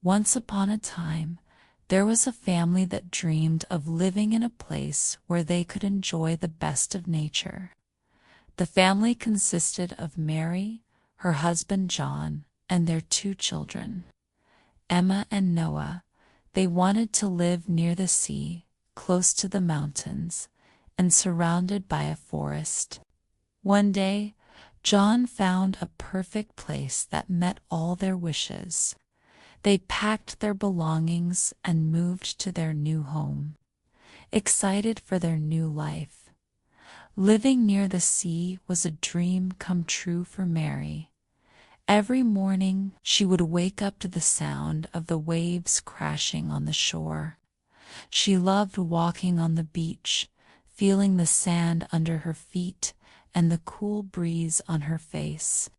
Once upon a time, there was a family that dreamed of living in a place where they could enjoy the best of nature. The family consisted of Mary, her husband John, and their two children, Emma and Noah. They wanted to live near the sea, close to the mountains, and surrounded by a forest. One day, John found a perfect place that met all their wishes. They packed their belongings and moved to their new home, excited for their new life. Living near the sea was a dream come true for Mary. Every morning she would wake up to the sound of the waves crashing on the shore. She loved walking on the beach, feeling the sand under her feet and the cool breeze on her face.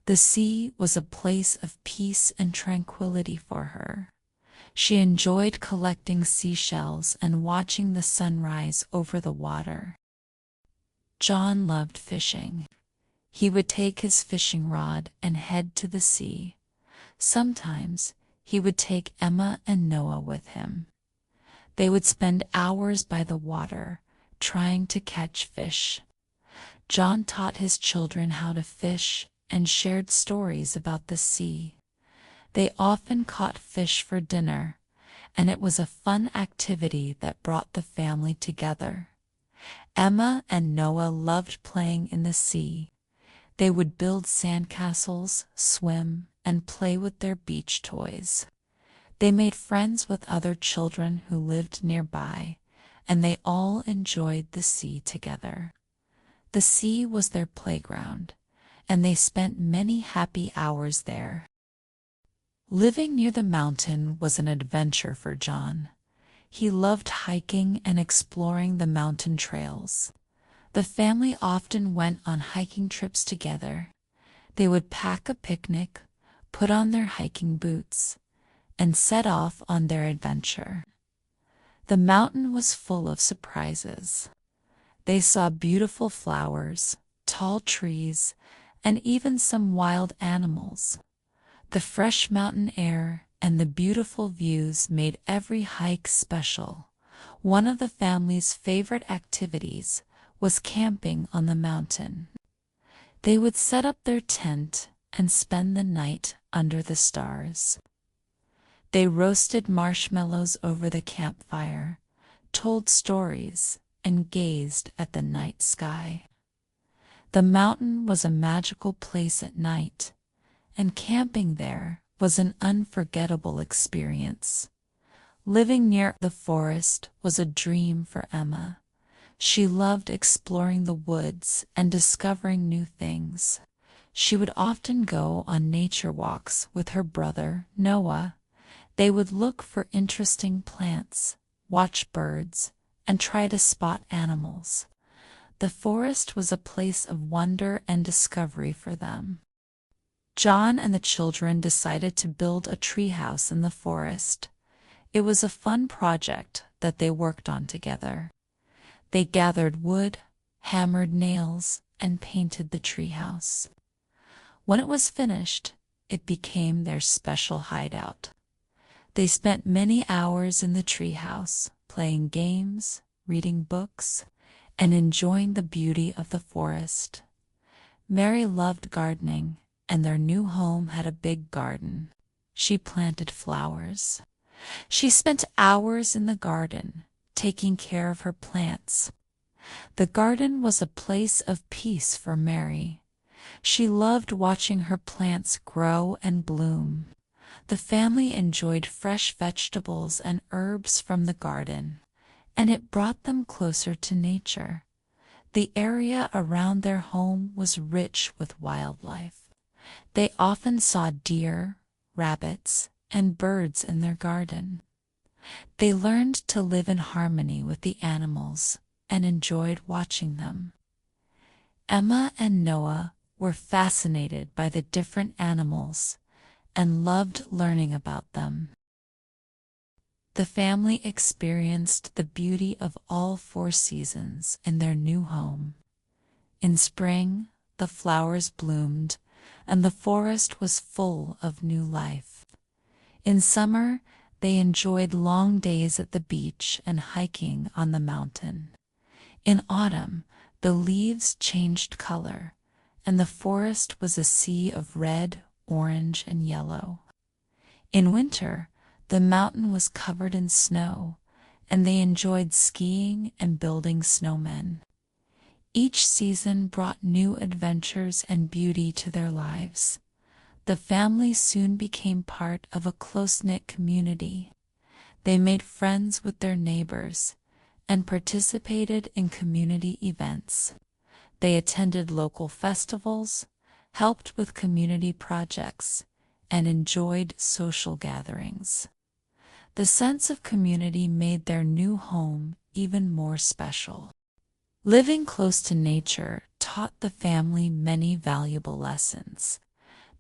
The sea was a place of peace and tranquility for her. She enjoyed collecting seashells and watching the sunrise over the water. John loved fishing. He would take his fishing rod and head to the sea. Sometimes he would take Emma and Noah with him. They would spend hours by the water, trying to catch fish. John taught his children how to fish and shared stories about the sea. They often caught fish for dinner, and it was a fun activity that brought the family together. Emma and Noah loved playing in the sea. They would build sandcastles, swim, and play with their beach toys. They made friends with other children who lived nearby, and they all enjoyed the sea together. The sea was their playground, and they spent many happy hours there. Living near the mountain was an adventure for John. He loved hiking and exploring the mountain trails. The family often went on hiking trips together. They would pack a picnic, put on their hiking boots, and set off on their adventure. The mountain was full of surprises. They saw beautiful flowers, tall trees, and even some wild animals. The fresh mountain air and the beautiful views made every hike special. One of the family's favorite activities was camping on the mountain. They would set up their tent and spend the night under the stars. They roasted marshmallows over the campfire, told stories, and gazed at the night sky. The mountain was a magical place at night, and camping there was an unforgettable experience. Living near the forest was a dream for Emma. She loved exploring the woods and discovering new things. She would often go on nature walks with her brother, Noah. They would look for interesting plants, watch birds, and try to spot animals. The forest was a place of wonder and discovery for them. John and the children decided to build a treehouse in the forest. It was a fun project that they worked on together. They gathered wood, hammered nails, and painted the treehouse. When it was finished, it became their special hideout. They spent many hours in the treehouse, playing games, reading books, and enjoying the beauty of the forest. Mary loved gardening, and their new home had a big garden. She planted flowers. She spent hours in the garden, taking care of her plants. The garden was a place of peace for Mary. She loved watching her plants grow and bloom. The family enjoyed fresh vegetables and herbs from the garden, and it brought them closer to nature. The area around their home was rich with wildlife. They often saw deer, rabbits, and birds in their garden. They learned to live in harmony with the animals and enjoyed watching them. Emma and Noah were fascinated by the different animals and loved learning about them. The family experienced the beauty of all four seasons in their new home. In spring, the flowers bloomed, and the forest was full of new life. In summer, they enjoyed long days at the beach and hiking on the mountain. In autumn, the leaves changed color, and the forest was a sea of red, orange, and yellow. In winter, the mountain was covered in snow, and they enjoyed skiing and building snowmen. Each season brought new adventures and beauty to their lives. The family soon became part of a close-knit community. They made friends with their neighbors and participated in community events. They attended local festivals, helped with community projects, and enjoyed social gatherings. The sense of community made their new home even more special. Living close to nature taught the family many valuable lessons.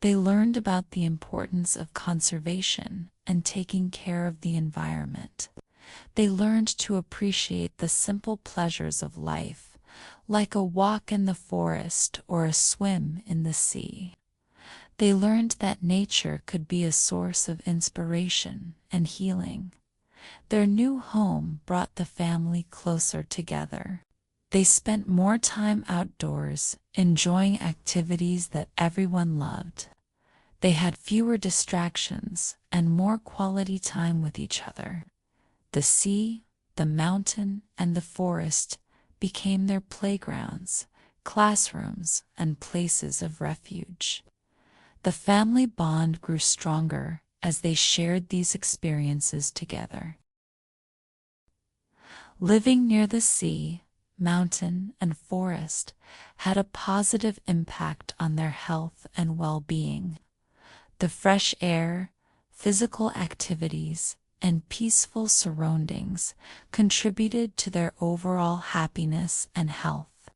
They learned about the importance of conservation and taking care of the environment. They learned to appreciate the simple pleasures of life, like a walk in the forest or a swim in the sea. They learned that nature could be a source of inspiration and healing. Their new home brought the family closer together. They spent more time outdoors, enjoying activities that everyone loved. They had fewer distractions and more quality time with each other. The sea, the mountain, and the forest became their playgrounds, classrooms, and places of refuge. The family bond grew stronger as they shared these experiences together. Living near the sea, mountain, and forest had a positive impact on their health and well-being. The fresh air, physical activities, and peaceful surroundings contributed to their overall happiness and health.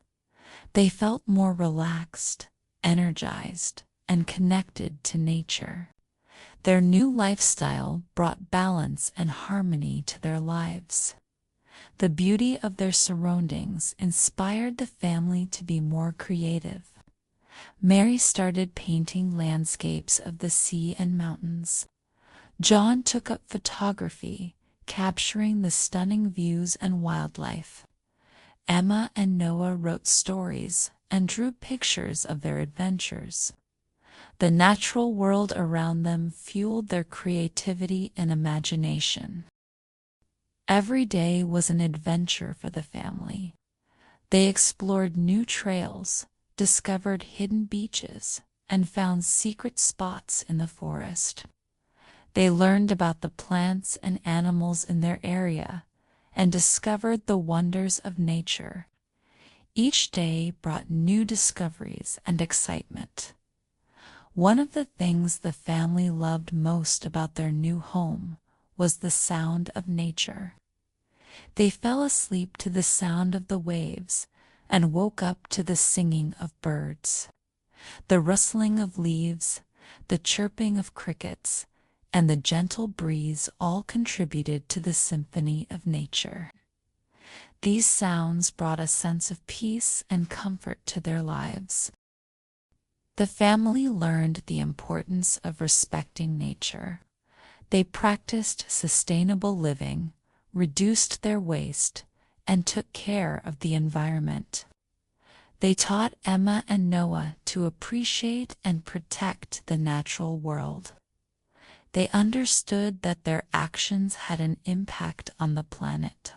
They felt more relaxed, energized, and connected to nature. Their new lifestyle brought balance and harmony to their lives. The beauty of their surroundings inspired the family to be more creative. Mary started painting landscapes of the sea and mountains. John took up photography, capturing the stunning views and wildlife. Emma and Noah wrote stories and drew pictures of their adventures. The natural world around them fueled their creativity and imagination. Every day was an adventure for the family. They explored new trails, discovered hidden beaches, and found secret spots in the forest. They learned about the plants and animals in their area and discovered the wonders of nature. Each day brought new discoveries and excitement. One of the things the family loved most about their new home was the sound of nature. They fell asleep to the sound of the waves and woke up to the singing of birds. The rustling of leaves, the chirping of crickets, and the gentle breeze all contributed to the symphony of nature. These sounds brought a sense of peace and comfort to their lives. The family learned the importance of respecting nature. They practiced sustainable living, reduced their waste, and took care of the environment. They taught Emma and Noah to appreciate and protect the natural world. They understood that their actions had an impact on the planet,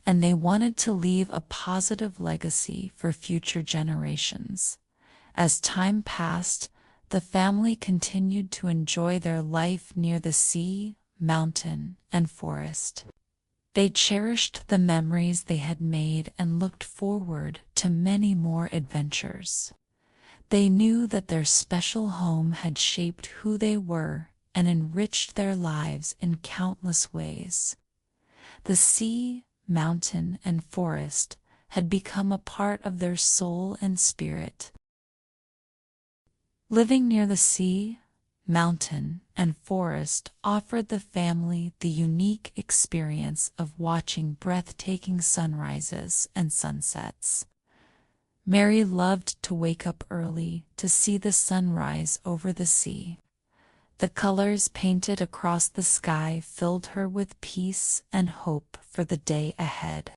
and they wanted to leave a positive legacy for future generations. As time passed, the family continued to enjoy their life near the sea, mountain, and forest. They cherished the memories they had made and looked forward to many more adventures. They knew that their special home had shaped who they were and enriched their lives in countless ways. The sea, mountain, and forest had become a part of their soul and spirit. Living near the sea, mountain, and forest offered the family the unique experience of watching breathtaking sunrises and sunsets. Mary loved to wake up early to see the sunrise over the sea. The colors painted across the sky filled her with peace and hope for the day ahead.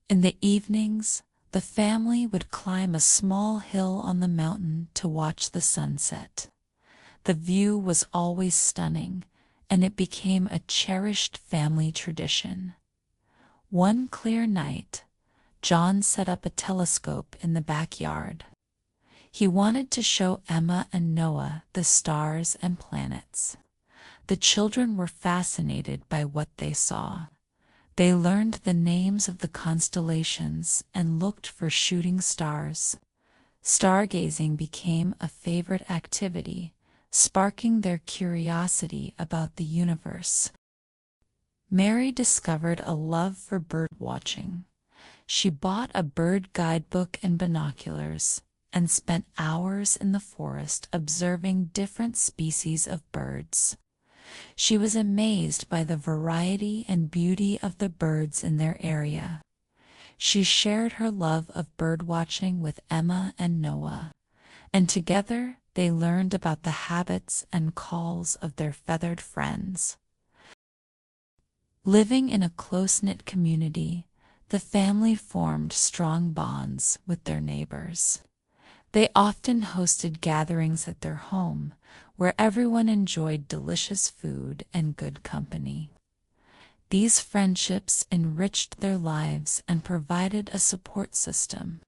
In the evenings, the family would climb a small hill on the mountain to watch the sunset. The view was always stunning, and it became a cherished family tradition. One clear night, John set up a telescope in the backyard. He wanted to show Emma and Noah the stars and planets. The children were fascinated by what they saw. They learned the names of the constellations and looked for shooting stars. Stargazing became a favorite activity, sparking their curiosity about the universe. Mary discovered a love for bird watching. She bought a bird guidebook and binoculars, and spent hours in the forest observing different species of birds. She was amazed by the variety and beauty of the birds in their area. She shared her love of birdwatching with Emma and Noah, and together they learned about the habits and calls of their feathered friends. Living in a close-knit community, the family formed strong bonds with their neighbors. They often hosted gatherings at their home, where everyone enjoyed delicious food and good company. These friendships enriched their lives and provided a support system.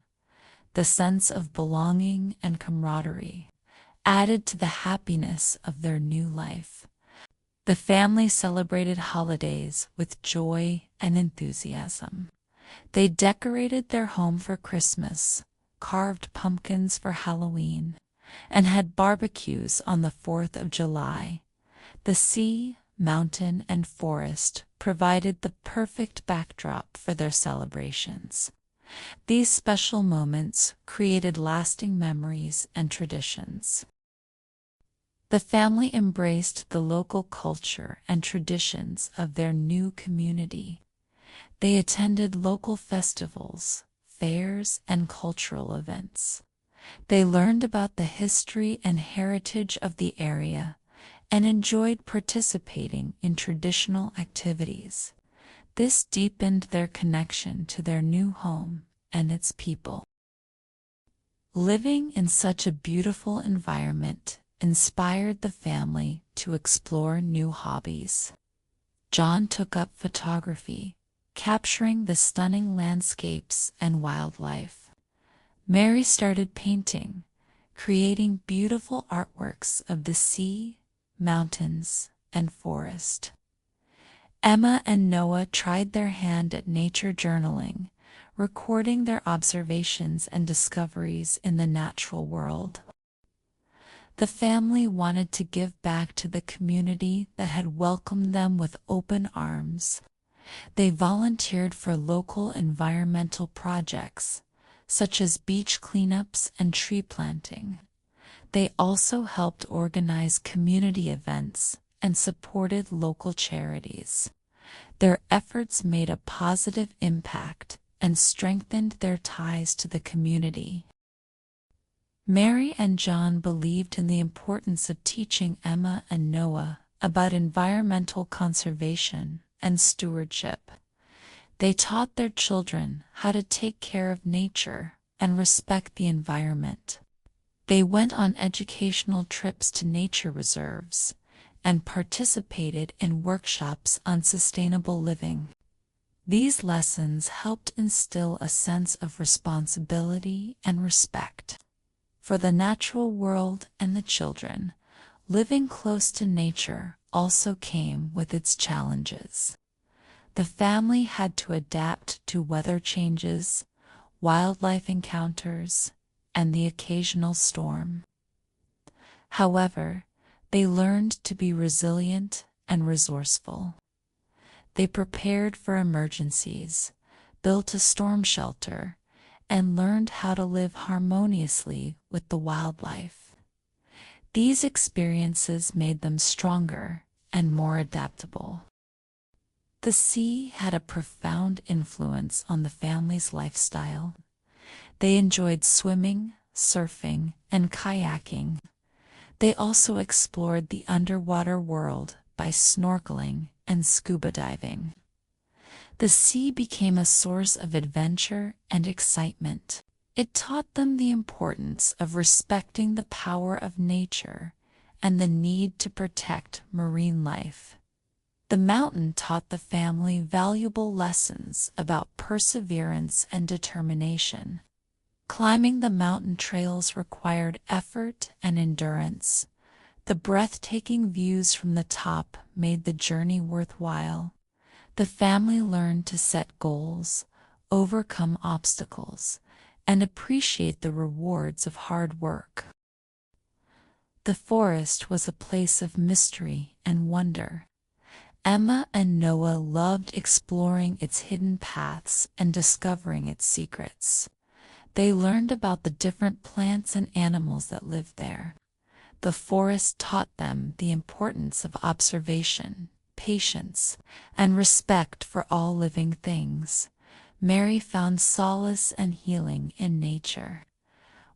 The sense of belonging and camaraderie added to the happiness of their new life. The family celebrated holidays with joy and enthusiasm. They decorated their home for Christmas, carved pumpkins for Halloween, and had barbecues on the 4th of July. The sea, mountain, and forest provided the perfect backdrop for their celebrations. These special moments created lasting memories and traditions. The family embraced the local culture and traditions of their new community. They attended local festivals, fairs, and cultural events. They learned about the history and heritage of the area and enjoyed participating in traditional activities. This deepened their connection to their new home and its people. Living in such a beautiful environment inspired the family to explore new hobbies. John took up photography, capturing the stunning landscapes and wildlife. Mary started painting, creating beautiful artworks of the sea, mountains, and forest. Emma and Noah tried their hand at nature journaling, recording their observations and discoveries in the natural world. The family wanted to give back to the community that had welcomed them with open arms. They volunteered for local environmental projects, such as beach cleanups and tree planting. They also helped organize community events and supported local charities. Their efforts made a positive impact and strengthened their ties to the community. Mary and John believed in the importance of teaching Emma and Noah about environmental conservation and stewardship. They taught their children how to take care of nature and respect the environment. They went on educational trips to nature reserves and participated in workshops on sustainable living. These lessons helped instill a sense of responsibility and respect for the natural world and the children. Living close to nature also came with its challenges. The family had to adapt to weather changes, wildlife encounters, and the occasional storm. However, they learned to be resilient and resourceful. They prepared for emergencies, built a storm shelter, and learned how to live harmoniously with the wildlife. These experiences made them stronger and more adaptable. The sea had a profound influence on the family's lifestyle. They enjoyed swimming, surfing, and kayaking. They also explored the underwater world by snorkeling and scuba diving. The sea became a source of adventure and excitement. It taught them the importance of respecting the power of nature and the need to protect marine life. The mountain taught the family valuable lessons about perseverance and determination. Climbing the mountain trails required effort and endurance. The breathtaking views from the top made the journey worthwhile. The family learned to set goals, overcome obstacles, and appreciate the rewards of hard work. The forest was a place of mystery and wonder. Emma and Noah loved exploring its hidden paths and discovering its secrets. They learned about the different plants and animals that lived there. The forest taught them the importance of observation, patience, and respect for all living things. Mary found solace and healing in nature.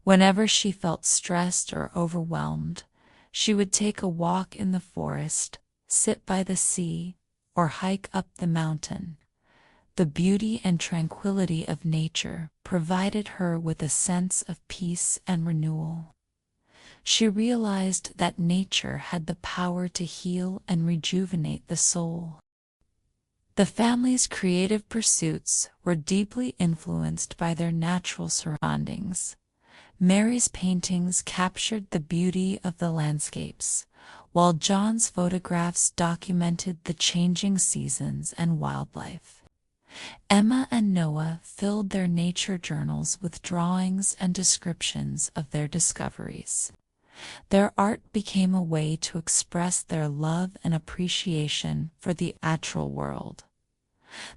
Whenever she felt stressed or overwhelmed, she would take a walk in the forest, sit by the sea, or hike up the mountain. The beauty and tranquility of nature provided her with a sense of peace and renewal. She realized that nature had the power to heal and rejuvenate the soul. The family's creative pursuits were deeply influenced by their natural surroundings. Mary's paintings captured the beauty of the landscapes, while John's photographs documented the changing seasons and wildlife. Emma and Noah filled their nature journals with drawings and descriptions of their discoveries. Their art became a way to express their love and appreciation for the natural world.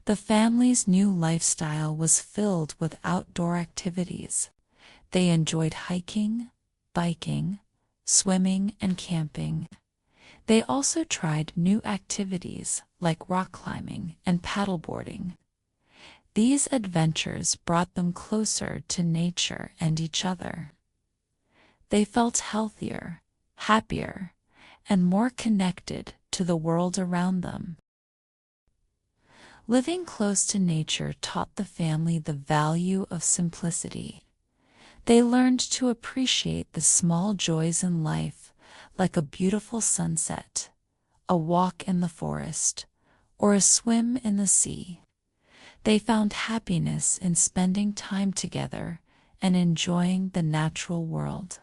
The family's new lifestyle was filled with outdoor activities. They enjoyed hiking, biking, swimming, and camping. They also tried new activities like rock climbing and paddleboarding. These adventures brought them closer to nature and each other. They felt healthier, happier, and more connected to the world around them. Living close to nature taught the family the value of simplicity. They learned to appreciate the small joys in life, like a beautiful sunset, a walk in the forest, or a swim in the sea. They found happiness in spending time together and enjoying the natural world.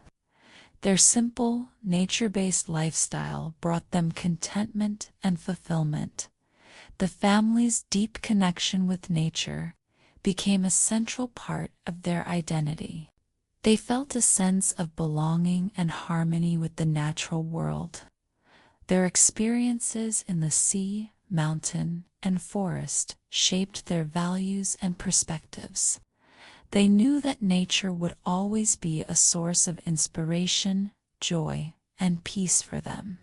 Their simple, nature-based lifestyle brought them contentment and fulfillment. The family's deep connection with nature became a central part of their identity. They felt a sense of belonging and harmony with the natural world. Their experiences in the sea, mountain, and forest shaped their values and perspectives. They knew that nature would always be a source of inspiration, joy, and peace for them.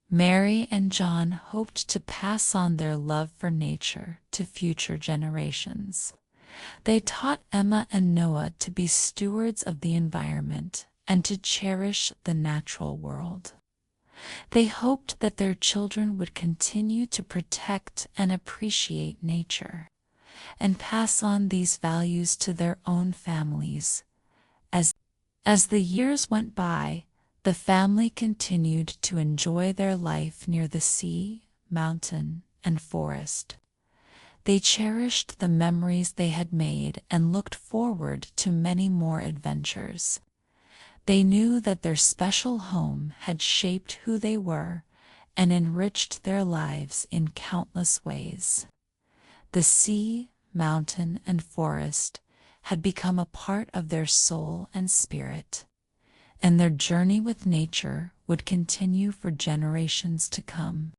Mary and John hoped to pass on their love for nature to future generations. They taught Emma and Noah to be stewards of the environment and to cherish the natural world. They hoped that their children would continue to protect and appreciate nature, and pass on these values to their own families. As the years went by, the family continued to enjoy their life near the sea, mountain, and forest. They cherished the memories they had made and looked forward to many more adventures. They knew that their special home had shaped who they were and enriched their lives in countless ways. The sea, mountain, and forest had become a part of their soul and spirit, and their journey with nature would continue for generations to come.